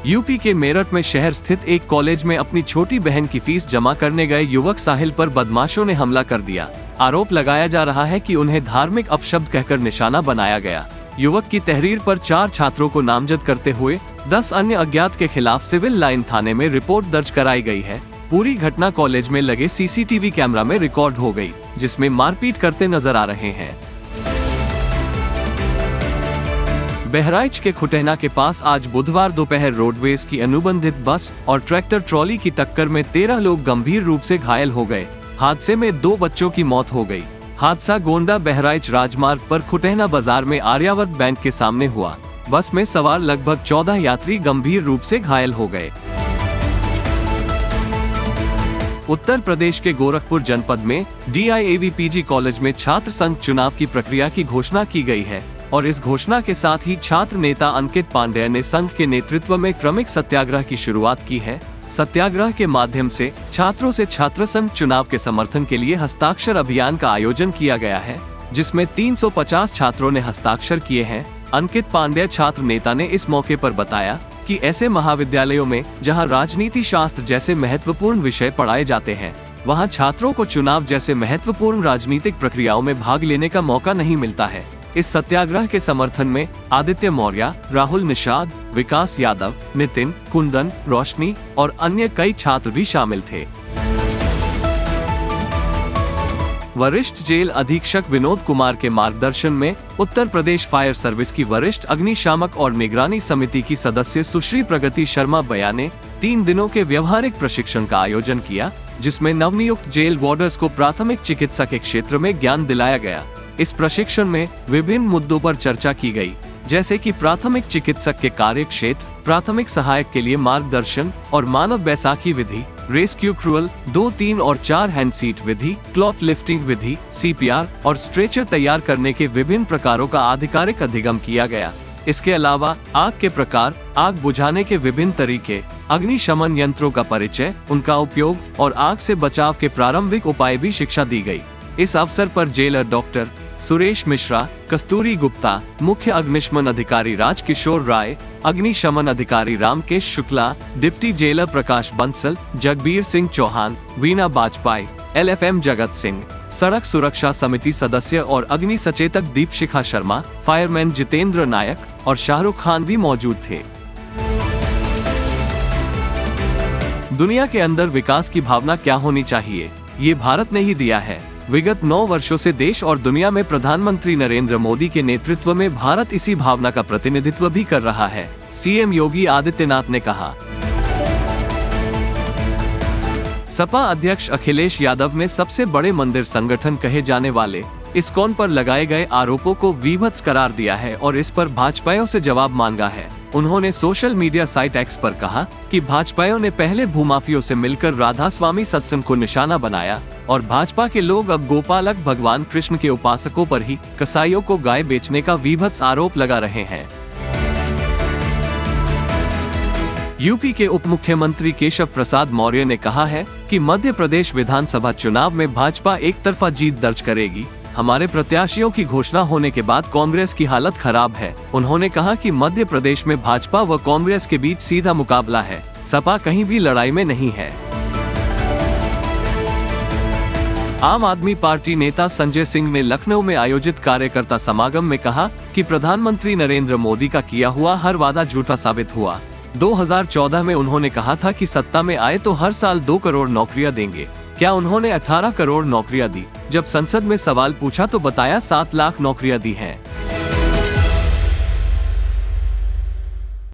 UP के मेरठ में शहर स्थित एक कॉलेज में अपनी छोटी बहन की फीस जमा करने गए युवक साहिल पर बदमाशों ने हमला कर दिया। आरोप लगाया जा रहा है कि उन्हें धार्मिक अपशब्द कहकर निशाना बनाया गया। युवक की तहरीर पर 4 छात्रों को नामजद करते हुए 10 अन्य अज्ञात के खिलाफ सिविल लाइन थाने में रिपोर्ट दर्ज कराई गई है। पूरी घटना कॉलेज में लगे सीसीटीवी कैमरा में रिकॉर्ड हो गई, जिसमें मारपीट करते नजर आ रहे हैं। बहराइच के खुटैना के पास आज बुधवार दोपहर रोडवेज की अनुबंधित बस और ट्रैक्टर ट्रॉली की टक्कर में 13 लोग गंभीर रूप से घायल हो गए। हादसे में 2 बच्चों की मौत हो गई। हादसा गोंडा बहराइच राजमार्ग पर खुटैना बाजार में आर्यावर्त बैंक के सामने हुआ। बस में सवार लगभग 14 यात्री गंभीर रूप से घायल हो गए। उत्तर प्रदेश के गोरखपुर जनपद में DIAV-PG कॉलेज में छात्र संघ चुनाव की प्रक्रिया की घोषणा की गई है और इस घोषणा के साथ ही छात्र नेता अंकित पांडेय ने संघ के नेतृत्व में क्रमिक सत्याग्रह की शुरुआत की है। सत्याग्रह के माध्यम से छात्रों से छात्र संघ चुनाव के समर्थन के लिए हस्ताक्षर अभियान का आयोजन किया गया है, जिसमें 350 छात्रों ने हस्ताक्षर किए हैं। अंकित पांडेय छात्र नेता ने इस मौके पर बताया कि ऐसे महाविद्यालयों में जहां राजनीति शास्त्र जैसे महत्वपूर्ण विषय पढ़ाए जाते हैं, वहां छात्रों को चुनाव जैसे महत्वपूर्ण राजनीतिक प्रक्रियाओं में भाग लेने का मौका नहीं मिलता है। इस सत्याग्रह के समर्थन में आदित्य मौर्य, राहुल निषाद, विकास यादव, नितिन, कुंदन, रोशनी और अन्य कई छात्र भी शामिल थे। वरिष्ठ जेल अधीक्षक विनोद कुमार के मार्गदर्शन में उत्तर प्रदेश फायर सर्विस की वरिष्ठ अग्निशामक और निगरानी समिति की सदस्य सुश्री प्रगति शर्मा बया ने 3 दिनों के व्यवहारिक प्रशिक्षण का आयोजन किया, जिसमें नवनियुक्त जेल वार्डर्स को प्राथमिक चिकित्सा के क्षेत्र में ज्ञान दिलाया गया। इस प्रशिक्षण में विभिन्न मुद्दों पर चर्चा की गई, जैसे कि प्राथमिक चिकित्सक के कार्य क्षेत्र, प्राथमिक सहायक के लिए मार्गदर्शन और मानव बैसाखी विधि, रेस्क्यू क्रूअल, 2, 3 और 4 हैंड सीट विधि, क्लॉथ लिफ्टिंग विधि, CPR और स्ट्रेचर तैयार करने के विभिन्न प्रकारों का आधिकारिक अधिगम किया गया। इसके अलावा आग के प्रकार, आग बुझाने के विभिन्न तरीके, अग्निशमन यंत्रों का परिचय, उनका उपयोग और आग से बचाव के प्रारंभिक उपाय भी शिक्षा दी गई। इस अवसर पर जेलर डॉक्टर सुरेश मिश्रा, कस्तूरी गुप्ता, मुख्य अग्निशमन अधिकारी राजकिशोर राय, अग्निशमन अधिकारी रामकेश शुक्ला, डिप्टी जेलर प्रकाश बंसल, जगबीर सिंह चौहान, वीणा बाजपाई, LFM जगत सिंह, सड़क सुरक्षा समिति सदस्य और अग्नि सचेतक दीपशिखा शर्मा, फायरमैन जितेंद्र नायक और शाहरुख खान भी मौजूद थे। दुनिया के अंदर विकास की भावना क्या होनी चाहिए, ये भारत ने ही दिया है। विगत 9 वर्षों से देश और दुनिया में प्रधानमंत्री नरेंद्र मोदी के नेतृत्व में भारत इसी भावना का प्रतिनिधित्व भी कर रहा है, CM योगी आदित्यनाथ ने कहा। सपा अध्यक्ष अखिलेश यादव ने सबसे बड़े मंदिर संगठन कहे जाने वाले इस्कॉन पर लगाए गए आरोपों को विभत्स करार दिया है और इस पर भाजपाइयों से जवाब मांगा है। उन्होंने सोशल मीडिया साइट X पर कहा कि भाजपाइयों ने पहले भूमाफियों से मिलकर राधा स्वामी सत्संग को निशाना बनाया और भाजपा के लोग अब गोपालक भगवान कृष्ण के उपासकों पर ही कसाईयों को गाय बेचने का विभत्स आरोप लगा रहे हैं। यूपी के उप मुख्यमंत्री केशव प्रसाद मौर्य ने कहा है कि मध्य प्रदेश विधानसभा चुनाव में भाजपा एक तरफा जीत दर्ज करेगी। हमारे प्रत्याशियों की घोषणा होने के बाद कांग्रेस की हालत खराब है। उन्होंने कहा कि मध्य प्रदेश में भाजपा व कांग्रेस के बीच सीधा मुकाबला है, सपा कहीं भी लड़ाई में नहीं है। आम आदमी पार्टी नेता संजय सिंह ने लखनऊ में आयोजित कार्यकर्ता समागम में कहा कि प्रधानमंत्री नरेंद्र मोदी का किया हुआ हर वादा झूठा साबित हुआ। 2014 में उन्होंने कहा था कि सत्ता में आए तो हर साल 2 करोड़ नौकरियां देंगे। क्या उन्होंने 18 करोड़ नौकरियां दी? जब संसद में सवाल पूछा तो बताया 7 लाख नौकरियां दी हैं।